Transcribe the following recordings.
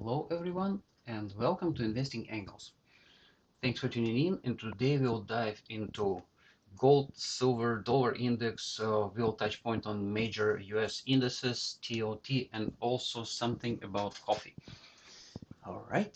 Hello everyone and welcome to Investing Angles. Thanks for tuning in, and today we'll dive into gold, silver, dollar index. We'll touch point on major US indices, TLT, and also something about coffee. All right,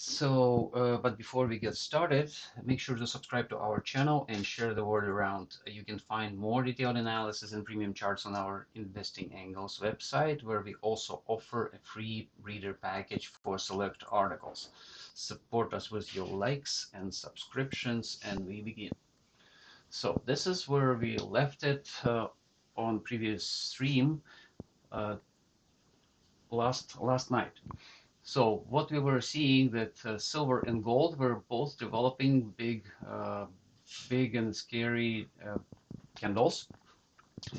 but before we get started, make sure to subscribe to our channel and share the word around. You can find more detailed analysis and premium charts on our Investing Angles website, where we also offer a free reader package for select articles. Support us with your likes and subscriptions, and we begin. So this is where we left it on previous stream uh, last night. So what we were seeing that silver and gold were both developing big and scary candles,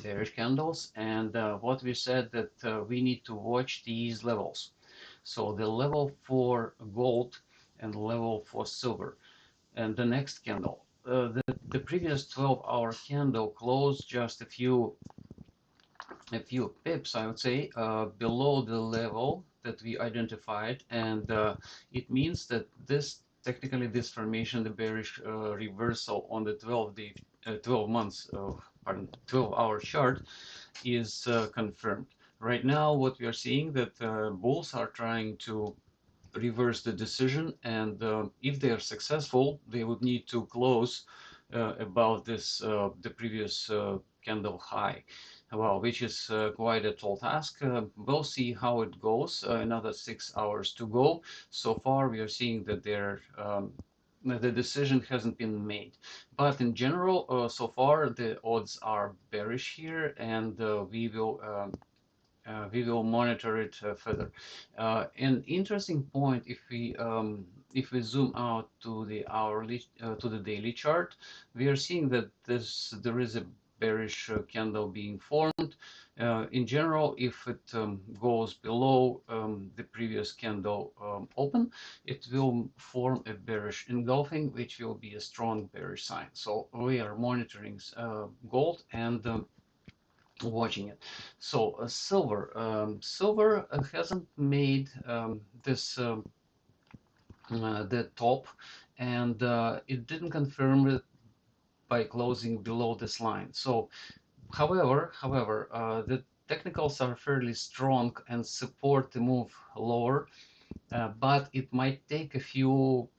bearish candles, and what we said that we need to watch these levels. So the level for gold and level for silver, and the next candle. The previous 12-hour candle closed just a few pips, I would say, below the level that we identified, and it means that technically this formation, the bearish reversal on the 12 months, 12-hour chart, is confirmed. Right now, what we are seeing that bulls are trying to reverse the decision, and if they are successful, they would need to close above the previous candle high, well, which is quite a tall task. We'll see how it goes. Another 6 hours to go. So far, we are seeing that the decision hasn't been made, but in general, so far the odds are bearish here, and we will monitor it further. An interesting point, if we zoom out to the hourly to the daily chart, we are seeing that there is a bearish candle being formed. In general, if it goes below the previous candle open, it will form a bearish engulfing, which will be a strong bearish sign. So we are monitoring gold and watching it. So silver hasn't made the top, and it didn't confirm it by closing below this line. So however, the technicals are fairly strong and support the move lower, but it might take a few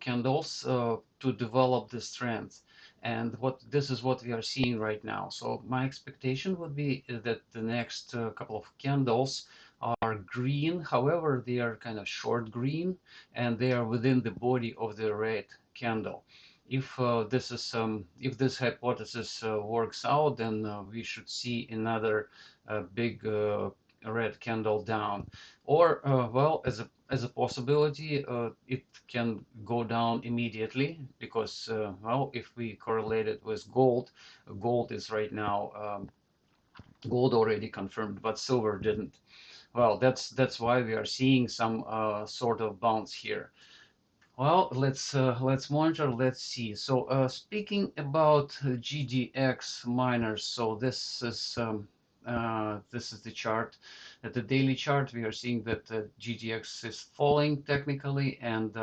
candles to develop the strength. And this is what we are seeing right now. So my expectation would be that the next couple of candles are green. However, they are kind of short green, and they are within the body of the red candle. If this hypothesis works out, then we should see another big red candle down, or well, as a possibility, it can go down immediately, because well, if we correlate it with gold, gold is right now gold already confirmed, but silver didn't. Well, that's why we are seeing some sort of bounce here. Well, let's monitor. Let's see. So speaking about GDX miners, so this is the chart. At the daily chart, we are seeing that GDX is falling technically, and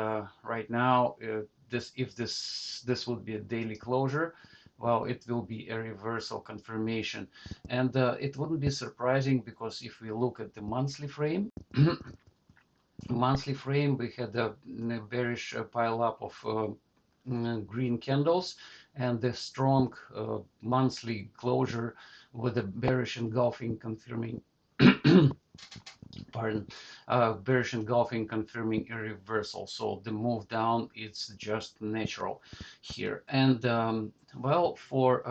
right now, if this would be a daily closure, well, it will be a reversal confirmation, and it wouldn't be surprising, because if we look at the monthly frame. Monthly frame, we had a bearish pile up of green candles, and the strong monthly closure with a bearish engulfing confirming pardon, bearish engulfing confirming a reversal. So the move down is just natural here. And well, for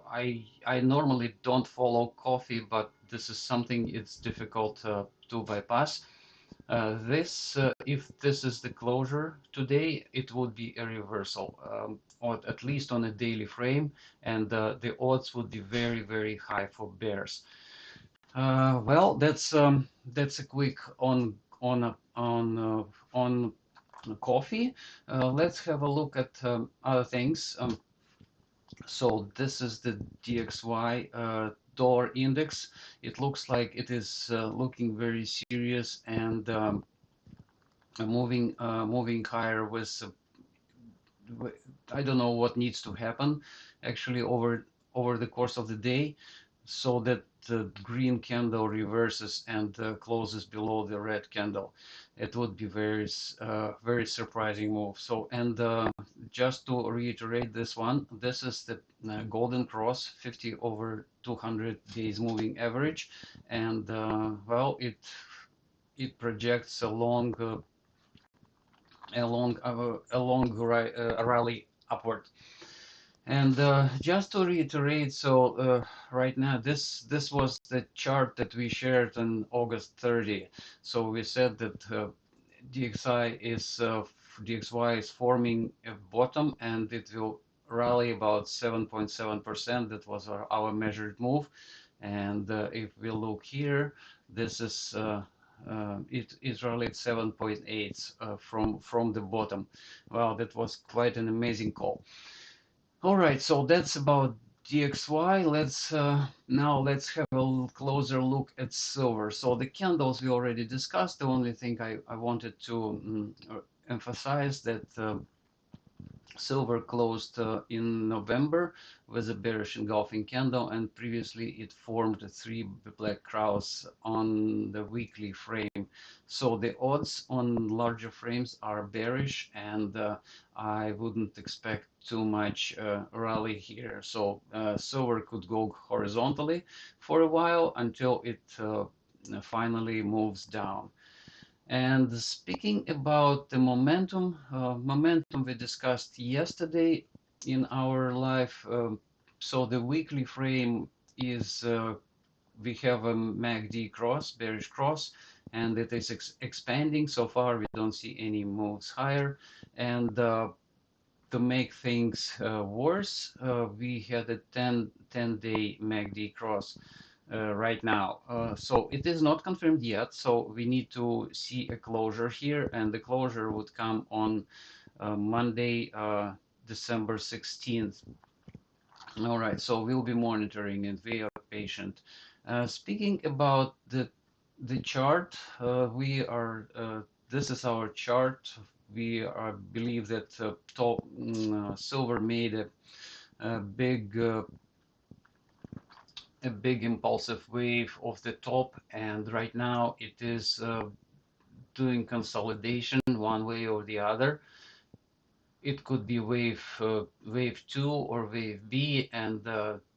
I normally don't follow coffee, but this is something it's difficult to bypass. If this is the closure today, it would be a reversal, or at least on a daily frame, and the odds would be very, very high for bears. Well, that's a quick on coffee. Let's have a look at other things. So this is the DXY dollar index. It looks like it is looking very serious, and moving higher with I don't know what needs to happen actually over the course of the day, so that the green candle reverses and closes below the red candle. It would be very surprising move. So, and just to reiterate this one, this is the golden cross 50 over 200 days moving average, and well, it projects a rally upward. And just to reiterate, so right now this was the chart that we shared on August 30. So we said that DXY is forming a bottom and it will rally about 7.7%. That was our measured move. And if we look here, this is it rallied 7.8 from the bottom. Well, that was quite an amazing call. All right, so that's about DXY. Let's have a closer look at silver. So the candles we already discussed. The only thing I wanted to emphasize that silver closed in November with a bearish engulfing candle, and previously it formed three black crows on the weekly frame. So the odds on larger frames are bearish, and I wouldn't expect too much rally here. So silver could go horizontally for a while until it finally moves down. And speaking about the momentum we discussed yesterday in our live. So the weekly frame is we have a MACD cross, bearish cross, and it is expanding. So far, we don't see any moves higher. And to make things worse, we had a 10-day MACD cross right now. So it is not confirmed yet. So we need to see a closure here, and the closure would come on Monday, December 16th. All right, so we'll be monitoring and we are patient. Speaking about the chart, we are this is our chart. We believe that silver made a big a big impulsive wave off the top, and right now it is doing consolidation one way or the other. It could be wave 2 or wave B, and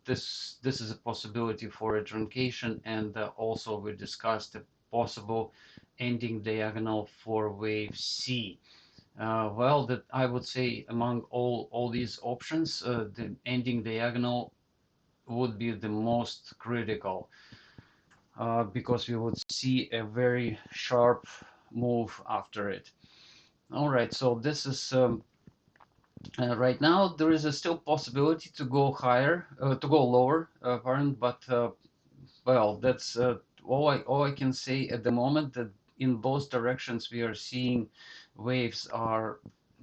this is a possibility for a truncation, and also we discussed a possible ending diagonal for wave C. Well, that I would say among all these options, the ending diagonal would be the most critical, because we would see a very sharp move after it. All right, so this is right now there is a still possibility to go higher, to go lower, pardon, but well, that's all I can say at the moment. That in both directions we are seeing waves are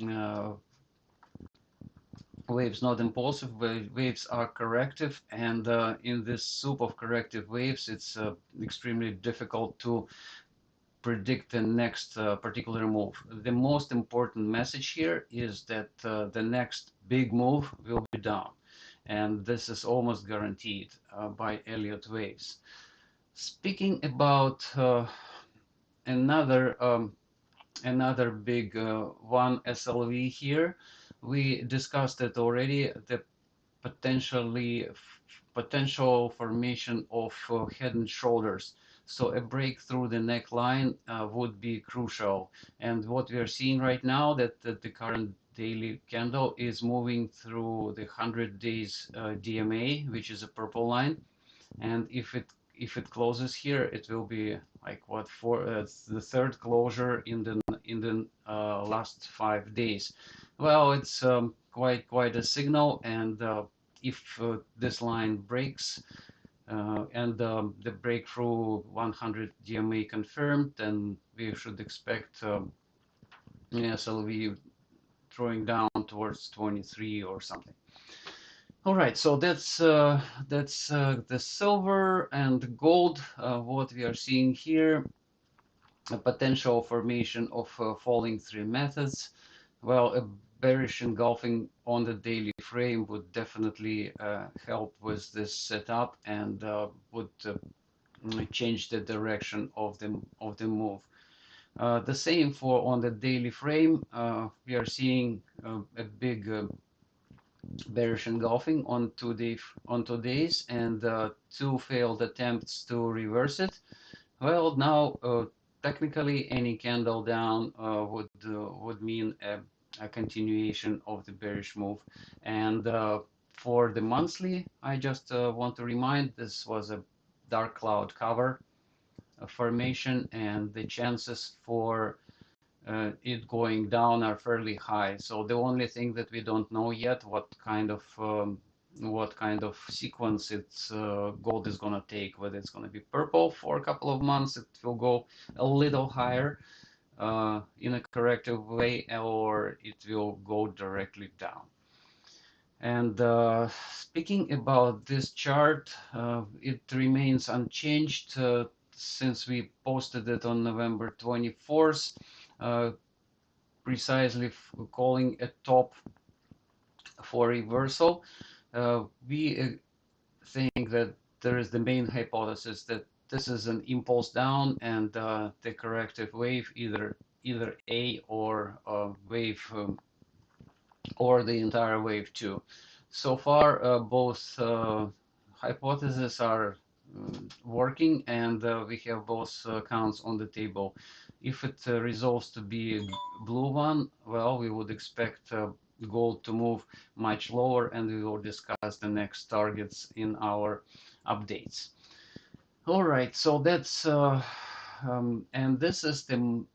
uh, waves not impulsive, waves are corrective, and in this soup of corrective waves, it's extremely difficult to predict the next particular move. The most important message here is that the next big move will be down, and this is almost guaranteed by Elliott waves. Speaking about another another big one, SLV here, we discussed it already. The potential formation of head and shoulders. So a break through the neckline would be crucial. And what we are seeing right now, that the current daily candle is moving through the 100 days DMA, which is a purple line. And if it closes here, it will be like what for the third closure in the last 5 days. Well, it's quite a signal, and if this line breaks and the breakthrough 100 DMA confirmed, then we should expect SLV throwing down towards 23 or something. All right, so that's the silver and gold. What we are seeing here, a potential formation of falling three methods. Well, a bearish engulfing on the daily frame would definitely help with this setup and would change the direction of the move. The same for on the daily frame. We are seeing a big bearish engulfing on two days and two failed attempts to reverse it. Well, now technically any candle down would mean a continuation of the bearish move. And for the monthly, I just want to remind this was a dark cloud cover formation, and the chances for it going down are fairly high. So the only thing that we don't know yet what kind of sequence its gold is going to take, whether it's going to be purple for a couple of months, it will go a little higher in a corrective way, or it will go directly down. And speaking about this chart, it remains unchanged since we posted it on November 24th, precisely calling a top for reversal. We think that there is the main hypothesis that this is an impulse down and the corrective wave, either A or wave or the entire wave 2. So far, both hypotheses are working, and we have both counts on the table. If it resolves to be a blue one, well, we would expect gold to move much lower, and we will discuss the next targets in our updates. All right, so that's and this is the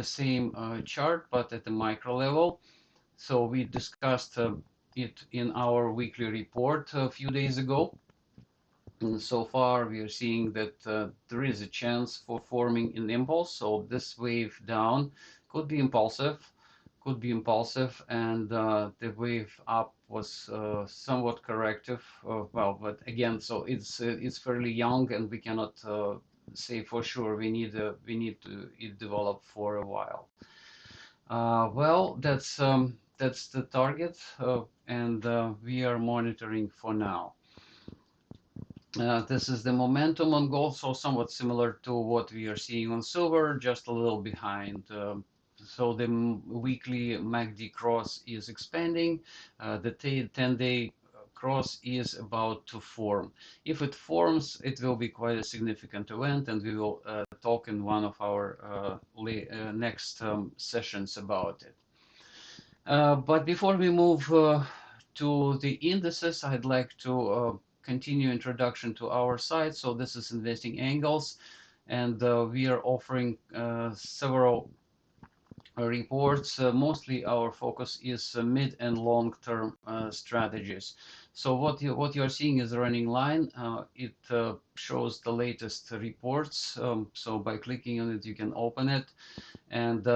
same chart, but at the micro level. So we discussed it in our weekly report a few days ago. And so far, we are seeing that there is a chance for forming an impulse. So this wave down could be impulsive, and the wave up was somewhat corrective. Well, but again, so it's fairly young, and we cannot say for sure. We need to it develop for a while. Well, that's the target, and we are monitoring for now. This is the momentum on gold, so somewhat similar to what we are seeing on silver, just a little behind. So the weekly MACD cross is expanding. The 10-day cross is about to form. If it forms, it will be quite a significant event, and we will talk in one of our next sessions about it. But before we move to the indices, I'd like to continue introduction to our site. So this is Investing Angles, and we are offering several reports. Mostly our focus is mid and long-term strategies. So what you are seeing is a running line. It shows the latest reports. So by clicking on it, you can open it, and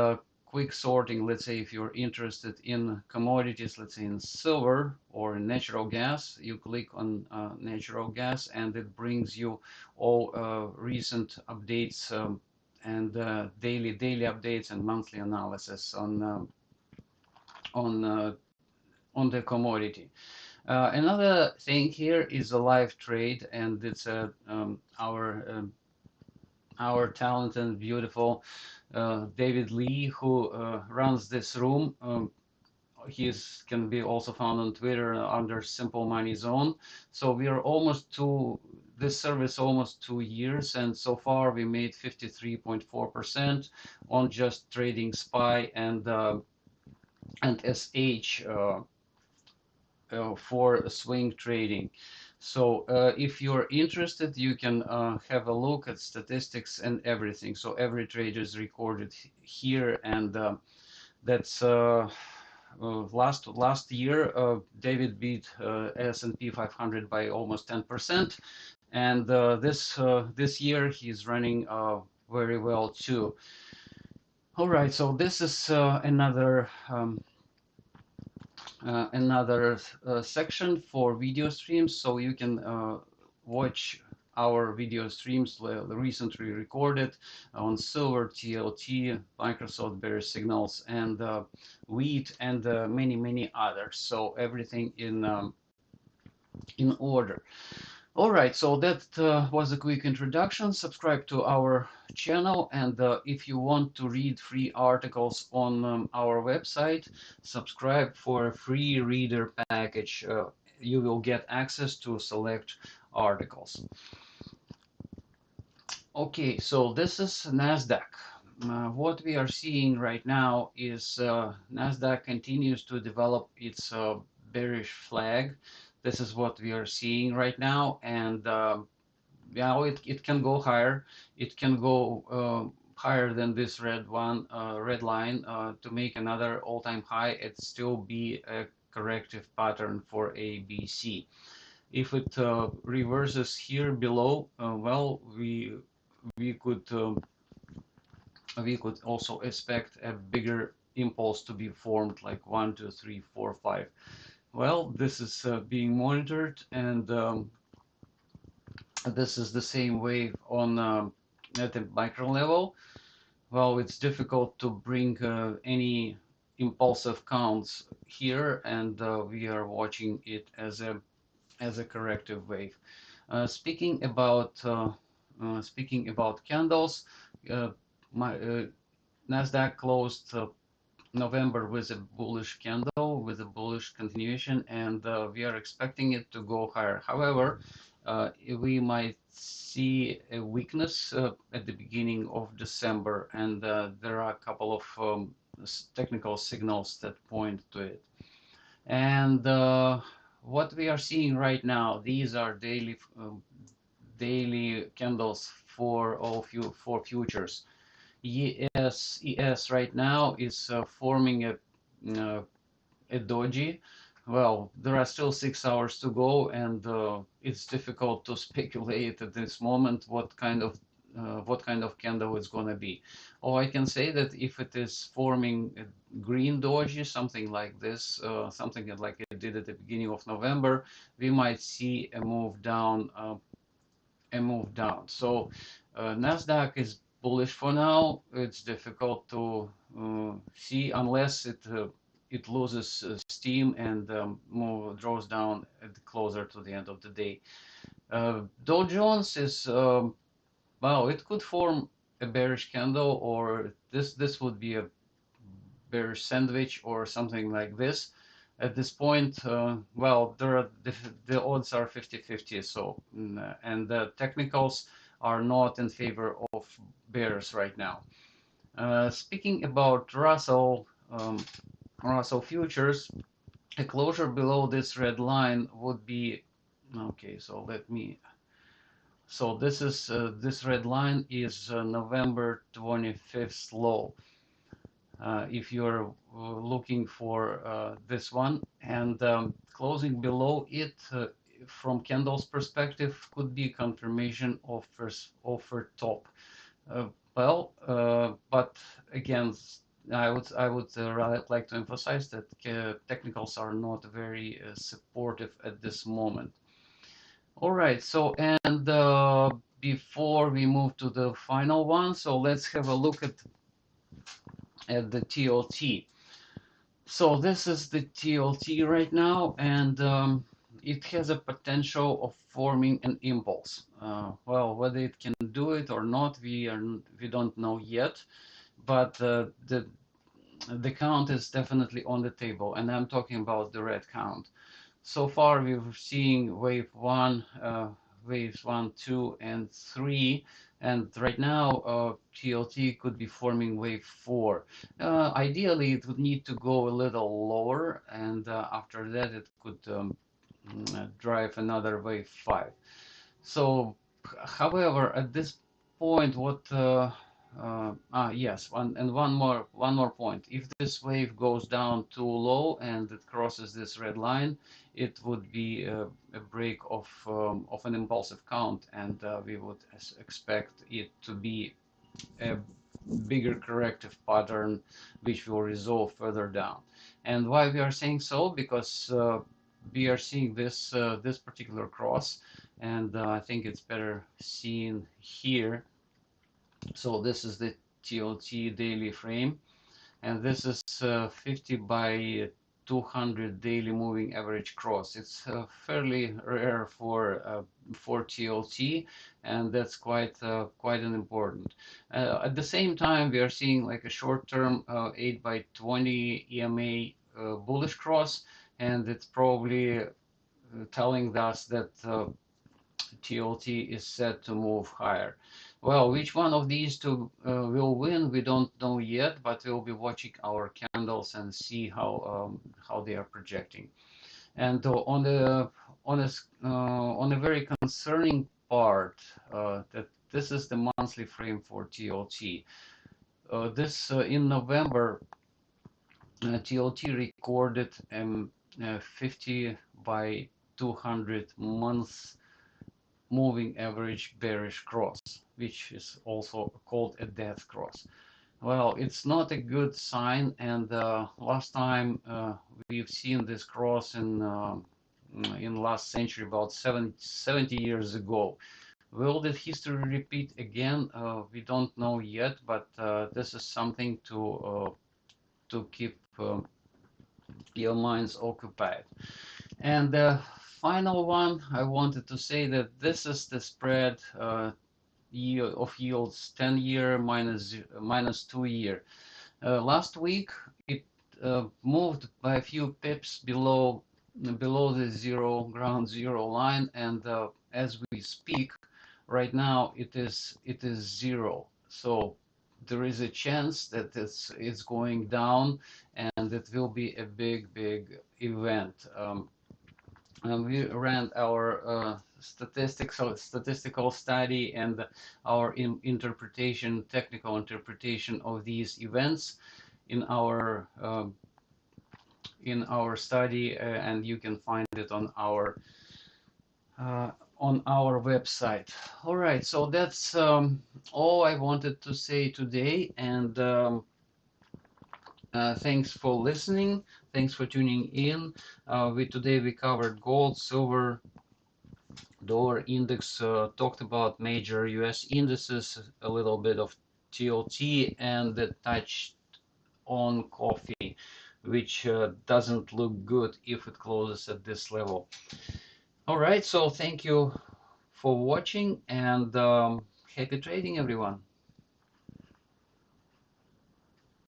quick sorting. Let's say if you're interested in commodities, let's say in silver or in natural gas, you click on natural gas, and it brings you all recent updates and daily updates and monthly analysis on the commodity. Another thing here is a live trade, and it's our talented, beautiful David Lee, who runs this room. He can be also found on Twitter under Simple Money Zone. So we are almost to this service almost 2 years, and so far we made 53.4% on just trading SPY and SH for swing trading. So if you're interested, you can have a look at statistics and everything. So every trade is recorded here, and that's last year David beat S&P 500 by almost 10%, and this year he's running very well too. All right, so this is another section for video streams, so you can watch our video streams recently recorded on silver, TLT, Microsoft bearish signals, and wheat, and many others. So everything in order. All right, so that was a quick introduction. Subscribe to our channel, and if you want to read free articles on our website, subscribe for a free reader package. You will get access to select articles. Okay, so this is NASDAQ. What we are seeing right now is NASDAQ continues to develop its bearish flag. This is what we are seeing right now, and yeah, it can go higher. It can go higher than this red line to make another all-time high. It still be a corrective pattern for ABC. If it reverses here below, well, we could also expect a bigger impulse to be formed, like 1, 2, 3, 4, 5. Well, this is being monitored, and this is the same wave on at the micro level. Well, it's difficult to bring any impulsive counts here, and we are watching it as a corrective wave. Speaking about candles, my Nasdaq closed November with a bullish candle, with a bullish continuation, and we are expecting it to go higher. However, we might see a weakness at the beginning of December, and there are a couple of technical signals that point to it. And what we are seeing right now, these are daily candles for futures. ES right now is forming a doji. Well, there are still 6 hours to go, and it's difficult to speculate at this moment what kind of candle it's going to be. Oh, I can say that if it is forming a green doji, something like this, something like it did at the beginning of November, we might see a move down. So Nasdaq is bullish for now. It's difficult to see unless it loses steam and draws down closer to the end of the day. Dow Jones is well, it could form a bearish candle, or this would be a bearish sandwich or something like this. At this point, well, the odds are 50-50. So, and the technicals are not in favor of bears right now. Speaking about Russell futures, a closure below this red line would be okay. So this red line is November 25th low. If you're looking for this one, and closing below it from candles perspective could be confirmation of first offer top. But again, I would like to emphasize that technicals are not very supportive at this moment. All right, so and before we move to the final one, so let's have a look at the TLT. So this is the TLT right now, and it has a potential of forming an impulse. Well, whether it can do it or not, we don't know yet, but the count is definitely on the table, and I'm talking about the red count. So far, we're seeing wave 1, waves 1, 2, and 3. And right now, TLT could be forming wave 4. Ideally, it would need to go a little lower, and after that, it could drive another wave 5. So, however, at this point, yes, one more point. If this wave goes down too low and it crosses this red line, it would be a break of an impulsive count, and we would expect it to be a bigger corrective pattern, which will resolve further down. And why we are saying so? Because we are seeing this this particular cross, and I think it's better seen here. So this is the TLT daily frame, and this is 50 by 200 daily moving average cross. It's fairly rare for TLT, and that's quite an important. At the same time, we are seeing like a short-term 8 by 20 EMA bullish cross, and it's probably telling us that TLT is set to move higher. Well, which one of these two will win, we don't know yet, but we'll be watching our candles and see how they are projecting. And on a very concerning part, that this is the monthly frame for TLT. This in November, TLT recorded 50 by 200 months moving average bearish cross, which is also called a death cross. Well, it's not a good sign, and last time we've seen this cross in last century, about 70 years ago. Will the history repeat again? We don't know yet, but this is something to keep your minds occupied. And the final one, I wanted to say that this is the spread of yields 10-year minus 2-year. Last week it moved by a few pips below the ground zero line, and as we speak right now it is zero. So there is a chance that it's going down, and it will be a big event. We ran our statistical study and our technical interpretation of these events in our study, and you can find it on our website. All right, so that's all I wanted to say today, and thanks for listening. Thanks for tuning in. Today we covered gold, silver, dollar index, talked about major US indices, a little bit of TLT, and touched on coffee, which doesn't look good if it closes at this level. All right, so thank you for watching, and happy trading, everyone.